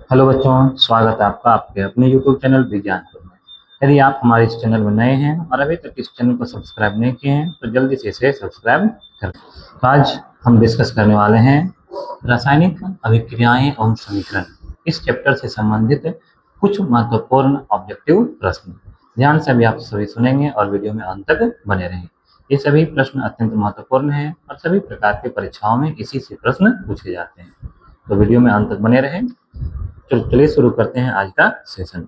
Hello बच्चों, स्वागत है आपका आपके अपने YouTube चैनल विज्ञानपुर में। यदि आप हमारे इस चैनल में नए हैं और अभी तक इस चैनल को सब्सक्राइब नहीं किए हैं तो जल्दी से इसे सब्सक्राइब करें। तो आज हम डिस्कस करने वाले हैं रासायनिक अभिक्रियाएं एवं समीकरण। इस चैप्टर से संबंधित कुछ महत्वपूर्ण ऑब्जेक्टिव प्रश्न। ध्यान से अभी आप सभी सुनेंगे और वीडियो में अंत तक बने रहेंगे। ये सभी प्रश्न अत्यंत महत्वपूर्ण हैं और सभी प्रकार की परीक्षाओं में इसी से प्रश्न पूछे जाते हैं, तो वीडियो में अंत तक बने रहें। चलिए शुरू करते हैं आज का सेशन।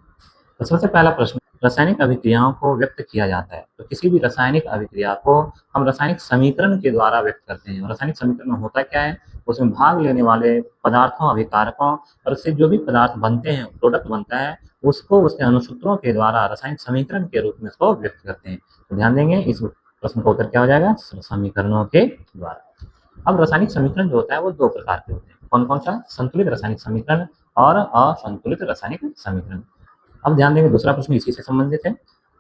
तो सबसे पहला प्रश्न, रासायनिक अभिक्रियाओं को व्यक्त किया जाता है। तो किसी भी रासायनिक अभिक्रिया को हम रासायनिक समीकरण के द्वारा व्यक्त करते हैं। रासायनिक समीकरण में होता क्या है, उसमें भाग लेने वाले पदार्थों, अभिकारकों और उससे जो भी पदार्थ बनते हैं, प्रोडक्ट बनता है, उसको उसके अनुसूत्रों के द्वारा रासायनिक समीकरण के रूप में उसको व्यक्त करते हैं। तो ध्यान देंगे, इस प्रश्न का उत्तर क्या हो जाएगा, समीकरणों के द्वारा। अब रासायनिक समीकरण जो होता है वो दो प्रकार के होते हैं। कौन कौन सा? संतुलित रासायनिक समीकरण और असंतुलित रासायनिक समीकरण। अब ध्यान देंगे, दूसरा प्रश्न इसी से संबंधित है।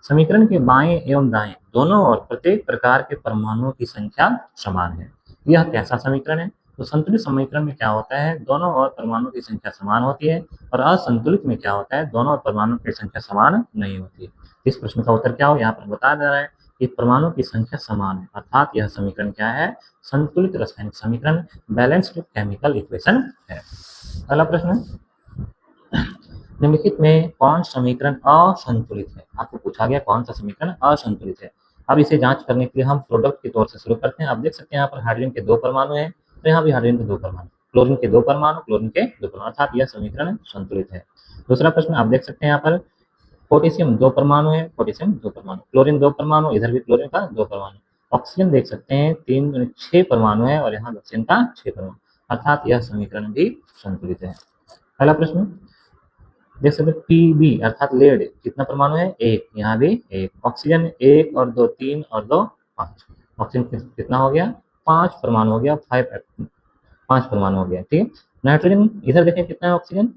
समीकरण के बाएं एवं दाएं दोनों ओर प्रत्येक प्रकार के परमाणुओं की संख्या समान है। यह कैसा समीकरण है? तो संतुलित समीकरण में क्या होता है, दोनों ओर परमाणुओं की संख्या समान होती है, और असंतुलित में क्या होता है, दोनों ओर परमाणुओं की संख्या समान नहीं होती है। इस प्रश्न का उत्तर क्या हो, यहाँ पर बता दे रहा है कि परमाणुओं की संख्या समान है, अर्थात यह समीकरण क्या है, संतुलित रासायनिक समीकरण, बैलेंस्ड केमिकल इक्वेशन है। अगला प्रश्न, निम्नलिखित में कौन समीकरण असंतुलित है? आपको पूछा गया कौन सा समीकरण असंतुलित है। अब इसे जांच करने के लिए हम प्रोडक्ट के तौर से शुरू करते हैं। आप देख सकते हैं यहाँ पर हाइड्रोजन के दो परमाणु हैं, तो यहाँ भी हाइड्रोजन के दो परमाणु, क्लोरीन के दो परमाणु, क्लोरीन के दो परमाणु, अर्थात यह समीकरण संतुलित है। दूसरा प्रश्न आप देख सकते हैं यहाँ पर पोटेशियम दो परमाणु है, पोटेशियम दो परमाणु, क्लोरीन दो परमाणु, इधर भी क्लोरीन का दो परमाणु, ऑक्सीजन देख सकते हैं छह परमाणु है और यहाँ ऑक्सीजन का छह परमाणु, अर्थात यह समीकरण भी संतुलित है। अगला प्रश्न देख सकते हैं पीबी अर्थात लेड कितना परमाणु है, एक, यहाँ भी एक, ऑक्सीजन एक और दो तीन और दो पांच, ऑक्सीजन कितना हो गया, पांच परमाणु हो गया, पांच परमाणु हो गया, ठीक है। नाइट्रोजन इधर देखें कितना है, ऑक्सीजन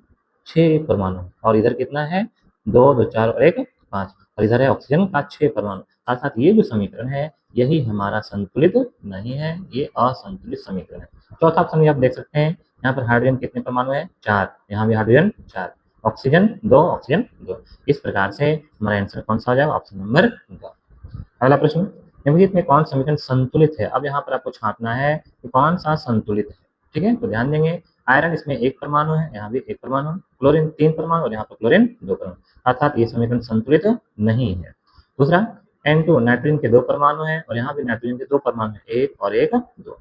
छह परमाणु, और इधर कितना है, दो दो चार और एक पांच, और इधर है ऑक्सीजन का छह परमाणु, अर्थात ये जो समीकरण है यही हमारा संतुलित नहीं है, ये असंतुलित समीकरण है। चौथा ऑप्शन आप देख सकते हैं, यहाँ पर हाइड्रोजन कितने परमाणु है, चार, यहाँ भी हाइड्रोजन चार, ऑक्सीजन दो, ऑक्सीजन दो। इस प्रकार से हमारा आंसर कौन सा हो जाएगा, ऑप्शन नंबर दो। अगला प्रश्न, निम्नलिखित में कौन समीकरण संतुलित है? अब यहाँ पर आपको छापना है कि कौन सा संतुलित है, ठीक है। तो ध्यान देंगे, आयरन इसमें एक परमाणु है, यहाँ भी एक परमाणु, क्लोरीन तीन परमाणु और यहाँ पर क्लोरीन दो परमाणु, अर्थात ये समीकरण संतुलित नहीं है। दूसरा, N2 नाइट्रोजन के दो परमाणु है और यहाँ भी नाइट्रोजन के दो परमाणु है, एक और एक दो।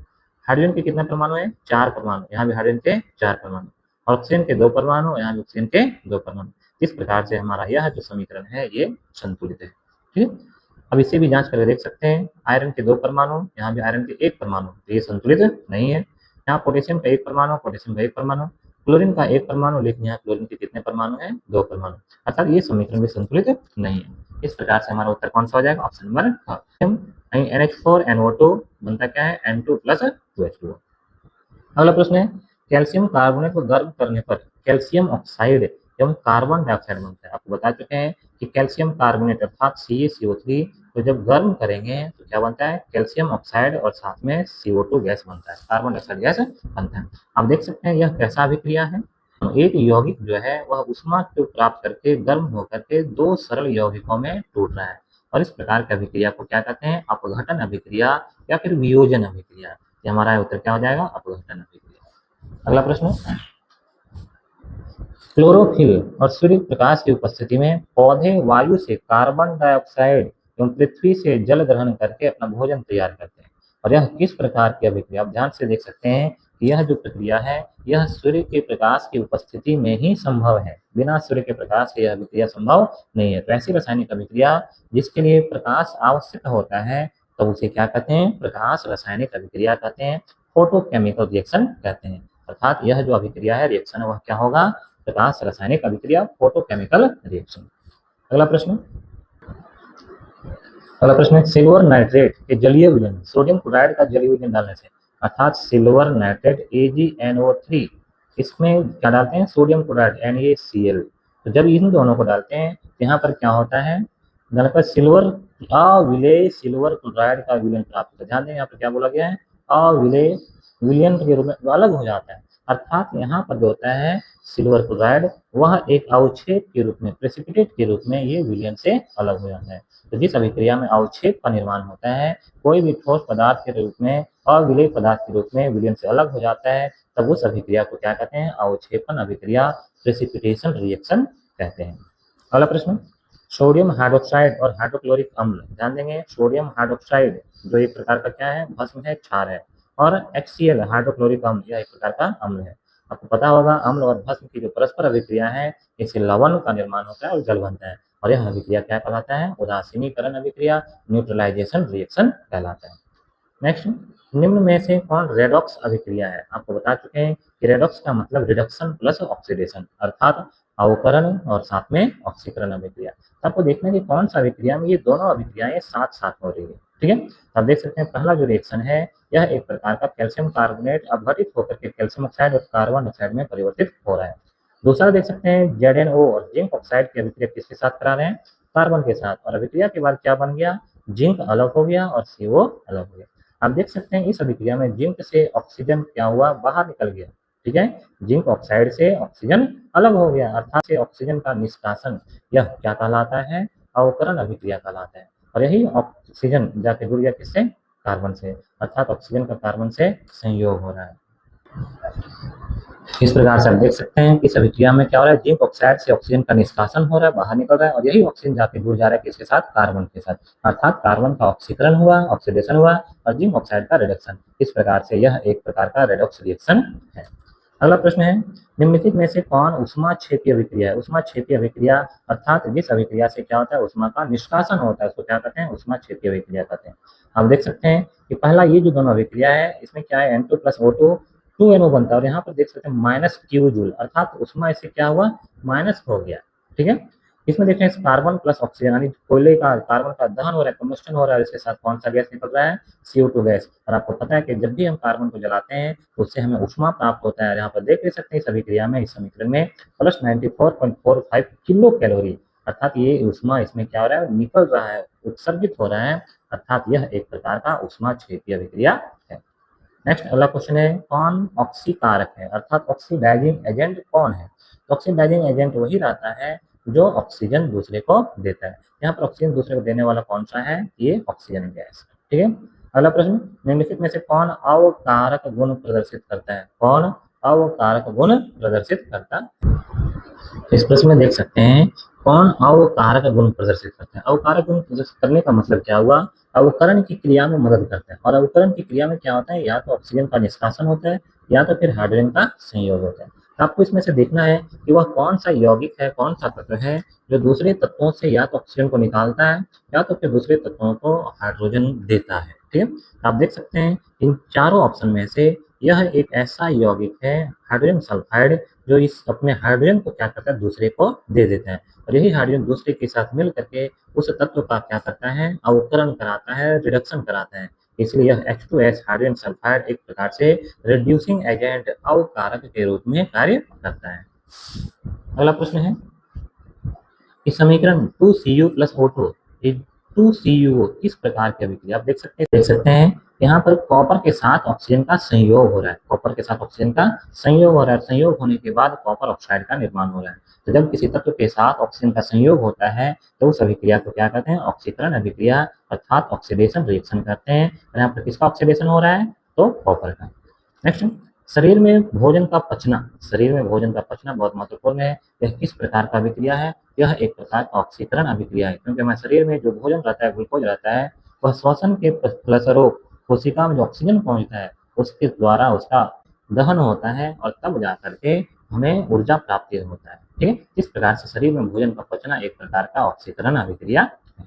हाइड्रोजन के कितना परमाणु है, चार परमाणु, यहाँ भी हाइड्रोजन के चार परमाणु, ऑक्सीजन के दो परमाणु, यहाँ भी ऑक्सीजन के दो परमाणु। इस प्रकार से हमारा यह जो समीकरण है ये संतुलित है, ठीक है। अब इसे भी जांच करके देख सकते हैं, आयरन के दो परमाणु, यहाँ भी आयरन के एक परमाणु, तो ये संतुलित नहीं है। यहाँ पोटेशियम का एक परमाणु, पोटेशियम का एक परमाणु, क्लोरीन का एक परमाणु, लेकिन यहाँ क्लोरीन के कितने परमाणु हैं, दो परमाणु, अर्थात ये समीकरण भी संतुलित नहीं है। इस प्रकार से हमारा उत्तर कौन सा हो जाएगा, ऑप्शन नंबर NH4NO2 बनता क्या है, N2 + 2H2O। अगला प्रश्न है, कैल्शियम कार्बोनेट को गर्म करने पर कैल्शियम ऑक्साइड एवं कार्बन डाइऑक्साइड बनता है। आपको बता चुके हैं कि कैल्शियम कार्बोनेट अर्थात CaCO3 को जब गर्म करेंगे तो क्या बनता है, कैल्शियम ऑक्साइड और साथ में CO2 गैस बनता है, कार्बन डाइऑक्साइड गैस बनता है। आप देख सकते हैं यह कैसा अभिक्रिया है, एक यौगिक जो है वह ऊष्मा को प्राप्त करके गर्म होकर के दो सरल यौगिकों में टूट रहा है, और इस प्रकार की अभिक्रिया को क्या कहते हैं, अपघटन अभिक्रिया या फिर वियोजन अभिक्रिया। हमारा उत्तर क्या हो जाएगा, अपघटन अभिक्रिया। अगला प्रश्न, क्लोरोफिल और सूर्य प्रकाश की उपस्थिति में पौधे वायु से कार्बन डाइऑक्साइड एवं पृथ्वी से जल ग्रहण करके अपना भोजन तैयार करते हैं, और यह किस प्रकार की अभिक्रिया, आप ध्यान से देख सकते हैं कि यह जो प्रक्रिया है यह सूर्य के प्रकाश की उपस्थिति में ही संभव है, बिना सूर्य के प्रकाश के यह अभिक्रिया संभव नहीं है। तो ऐसी रासायनिक अभिक्रिया जिसके लिए प्रकाश आवश्यक होता है तो उसे क्या कहते हैं, प्रकाश रासायनिक अभिक्रिया कहते हैं, फोटोकेमिकल रिएक्शन कहते हैं, अर्थात यह जो अभिक्रिया है, रिएक्शन है, वह क्या होगा, प्रकाश रासायनिक अभिक्रिया, फोटोकेमिकल रिएक्शन। अगला प्रश्न, है सिल्वर नाइट्रेट के जलीय विलयन सोडियम क्लोराइड का जलीय विलयन डालने से, अर्थात सिल्वर नाइट्रेट AgNO3, इसमें क्या डालते हैं, सोडियम क्लोराइड NaCl। तो जब इन दोनों को डालते हैं तो यहाँ पर क्या होता है, सिल्वर अविलेय सिल्वर क्लोराइड का विलयन प्राप्त होता है। ध्यान दें यहाँ पर क्या बोला गया है, अविलेय विलयन के रूप में अलग हो जाता है, अर्थात यहाँ पर जो होता है सिल्वर क्लोराइड वह एक अवक्षेप के रूप में, प्रेसिपिटेट के रूप में ये विलयन से अलग हो जाता है। तो जिस अभिक्रिया में अवक्षेप का निर्माण होता है, कोई भी ठोस पदार्थ के रूप में अविलेय पदार्थ के रूप में विलयन से अलग हो जाता है, तब उस अभिक्रिया को क्या कहते हैं? अवक्षेपन अभिक्रिया, प्रेसिपिटेशन रिएक्शन कहते हैं। अगला प्रश्न, सोडियम हाइड्रोक्साइड और हाइड्रोक्लोरिक अम्ल, ध्यान देंगे सोडियम हाइड्रोक्साइड जो एक प्रकार का क्या है? भस्म है, क्षार है, और HCl हाइड्रोक्लोरिक अम्ल यह एक प्रकार का अम्ल है। आपको पता होगा अम्ल और भस्म की जो परस्पर अभिक्रिया है इससे लवण का निर्माण होता है और जल बनता है, और यह अभिक्रिया क्या कहलाता है? उदासीनीकरण अभिक्रिया, न्यूट्रलाइजेशन रिएक्शन कहलाता है। नेक्स्ट, निम्न में से कौन रेडॉक्स अभिक्रिया है? आपको बता चुके हैं कि रेडॉक्स का मतलब रिडक्शन प्लस ऑक्सीडेशन, अर्थात अवकरण और साथ में ऑक्सीकरण अभिक्रिया। आपको देखना है कि कौन सा अभिक्रिया में ये दोनों अभिक्रियाएं साथ साथ हो रही है। ठीक है, आप देख सकते हैं पहला जो रिएक्शन है यह एक प्रकार का कैल्शियम कार्बोनेट अपघटित होकर के कैल्शियम ऑक्साइड और कार्बन ऑक्साइड में परिवर्तित हो रहा है। दूसरा देख सकते हैं ZnO और जिंक ऑक्साइड की अभिक्रिया किसके साथ करा रहे हैं? कार्बन के साथ, और अभिक्रिया के बाद क्या बन गया? जिंक अलग हो गया और CO अलग हो गया। आप देख सकते हैं इस अभिक्रिया में जिंक से ऑक्सीजन क्या हुआ? बाहर निकल गया। ठीक है, जिंक ऑक्साइड से ऑक्सीजन अलग हो गया, अर्थात से ऑक्सीजन का निष्कासन, यह क्या कहलाता है? अवकरण अभिक्रिया कहलाता है। और यही ऑक्सीजन जाके जुड़ गया किससे? कार्बन से, अर्थात ऑक्सीजन का कार्बन से संयोग हो रहा है। इस प्रकार से आप देख सकते हैं कि इस अभिक्रिया में क्या हो रहा है? जिंक ऑक्साइड से ऑक्सीजन का निष्कासन हो रहा है, बाहर निकल रहा है, और यही ऑक्सीजन जाके जुड़ जा रहा है किसके साथ? कार्बन के साथ, अर्थात कार्बन का ऑक्सीकरण हुआ, ऑक्सीडेशन हुआ, और जिंक ऑक्साइड का रिडक्शन। इस प्रकार से यह एक प्रकार का रेडॉक्स रिएक्शन है। अगला प्रश्न है, निम्नलिखित में से कौन उष्मा क्षेपीय अभिक्रिया है? उष्मा क्षेपीय अभिक्रिया अर्थात जिस अभिक्रिया से क्या होता है? उष्मा का निष्कासन होता है, उसको क्या कहते हैं? उष्मा क्षेपीय अभिक्रिया कहते हैं। आप देख सकते हैं कि पहला ये जो दोनों अभिक्रिया है इसमें क्या है? N2 + O2 2NO बनता है, और यहाँ पर देख सकते हैं -Q जूल, अर्थात उष्मा इससे क्या हुआ? माइनस हो गया। ठीक है, इसमें देखें कार्बन प्लस ऑक्सीजन, यानी कोयले का कार्बन का दहन हो रहा है, कम्बस्टन हो रहा है, इसके साथ कौन सा गैस निकल रहा है? CO2 gas. और आपको पता है कि जब भी हम कार्बन को जलाते हैं तो उससे हमें उष्मा प्राप्त होता है। यहाँ पर देख ले सकते हैं इस अभिक्रिया में, इस समीकरण में +94.45 किलो कैलोरी, अर्थात ये उष्मा इसमें क्या हो रहा है? निकल रहा है, उत्सर्जित हो रहा है, अर्थात यह एक प्रकार का उष्मा क्षेपीय अभिक्रिया है। नेक्स्ट अगला क्वेश्चन है, कौन ऑक्सीकारक है? अर्थात ऑक्सीडाइजिंग एजेंट कौन है? तो ऑक्सीडाइजिंग एजेंट वही रहता है जो ऑक्सीजन दूसरे को देता है। यहाँ पर ऑक्सीजन दूसरे को देने वाला कौन सा है? ये ऑक्सीजन गैस। ठीक है, अगला प्रश्न, निम्नलिखित में से कौन अवकारक गुण प्रदर्शित करता है? कौन अवकारक गुण प्रदर्शित करता है? इस प्रश्न में देख सकते हैं कौन अवकारक गुण प्रदर्शित करते हैं। अवकारक गुण प्रदर्शित करने का मतलब क्या हुआ? अवकरण की क्रिया में मदद करते हैं, और अवकरण की क्रिया में क्या होता है? या तो ऑक्सीजन का निष्कासन होता है या तो फिर हाइड्रोजन का संयोग होता है। तो आपको इसमें से देखना है कि वह कौन सा यौगिक है, कौन सा तत्व है जो दूसरे तत्वों से या तो ऑक्सीजन को निकालता है या तो फिर दूसरे तत्वों को हाइड्रोजन देता है। ठीक है, आप देख सकते हैं इन चारों ऑप्शन में से यह एक ऐसा यौगिक है हाइड्रोजन सल्फाइड जो इस अपने हाइड्रोजन को क्या करता है? दूसरे को दे देता है, और यही हाइड्रोजन दूसरे के साथ मिल करके उस तत्व का क्या करता है? अवकरण कराता है, रिडक्शन कराता है। इसलिए यह H2S हाइड्रोजन सल्फाइड एक प्रकार से रिड्यूसिंग एजेंट, अवकारक के रूप में कार्य करता है। अगला प्रश्न है, इस समीकरण 2Cu + O2 2Cu किस प्रकार की अभिक्रिया? आप देख सकते हैं यहाँ पर कॉपर के साथ ऑक्सीजन का संयोग हो रहा है, कॉपर के साथ ऑक्सीजन का संयोग हो रहा है, संयोग होने के बाद कॉपर ऑक्साइड का निर्माण हो रहा है। तो जब किसी तत्व के साथ ऑक्सीजन का संयोग होता है तो उस अभिक्रिया को क्या कहते हैं? ऑक्सीकरण अभिक्रिया, अर्थात ऑक्सीडेशन रिएक्शन करते हैं। और यहाँ पर किसका ऑक्सीडेशन हो रहा है? तो कॉपर का। नेक्स्ट, शरीर में भोजन का पचना, शरीर में भोजन का पचना बहुत महत्वपूर्ण है। यह किस प्रकार का अभिक्रिया है? यह एक प्रकार का ऑक्सीकरण अभिक्रिया है, क्योंकि हमारे शरीर में जो भोजन रहता है, ग्लूकोज रहता है, वह श्वसन के फलस्वरूप कोशिका में जो ऑक्सीजन पहुंचता है उसके द्वारा उसका दहन होता है, और तब जा करके हमें ऊर्जा प्राप्ति होता है। ठीक है, इस प्रकार से शरीर में भोजन का पचना एक प्रकार का ऑक्सीकरण अभिक्रिया है।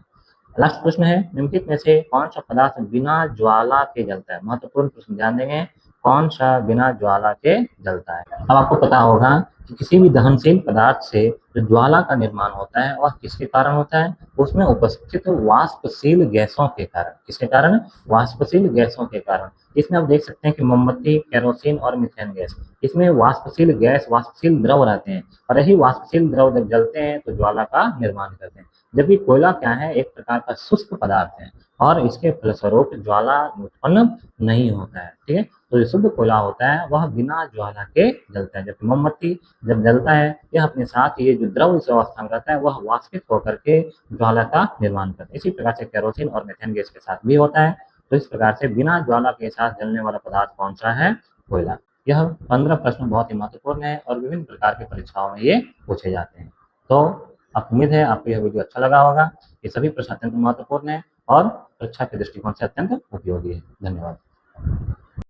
लास्ट प्रश्न है, निम्नलिखित में से कौन सा पदार्थ बिना ज्वाला के जलता है? महत्वपूर्ण प्रश्न, ध्यान देंगे, कौन सा बिना ज्वाला के जलता है? अब आपको पता होगा कि किसी भी दहनशील पदार्थ से जो ज्वाला का निर्माण होता है वह किसके कारण होता है? उसमें उपस्थित वाष्पशील गैसों के कारण। किसके कारण? वाष्पशील गैसों के कारण। इसमें आप देख सकते हैं कि मोमबत्ती, केरोसिन और मीथेन गैस, इसमें वाष्पशील गैस, वाष्पशील द्रव रहते हैं, और यही वाष्पशील द्रव जब जलते हैं तो ज्वाला का निर्माण करते हैं। जबकि कोयला क्या है, एक प्रकार का शुष्क पदार्थ है और इसके फलस्वरूप ज्वाला उत्पन्न नहीं होता है। ठीक है, तो जो शुद्ध कोयला होता है वह बिना ज्वाला के जलता है, जबकि मोमबत्ती जब जलता है यह अपने साथ ये जो द्रव इस अवस्था में रहता है वह वाष्पित होकर के ज्वाला का निर्माण करता है। इसी प्रकार से केरोसिन और मीथेन गैस के साथ भी होता है। तो इस प्रकार से बिना ज्वाला के साथ जलने वाला पदार्थ कौन सा है? कोयला। यह 15 प्रश्न बहुत ही महत्वपूर्ण है और विभिन्न प्रकार की परीक्षाओं में ये पूछे जाते हैं। तो अब उम्मीद है आपको यह वीडियो अच्छा लगा होगा। ये सभी प्रश्न अत्यंत महत्वपूर्ण है और परीक्षा के दृष्टिकोण से अत्यंत उपयोगी है। धन्यवाद।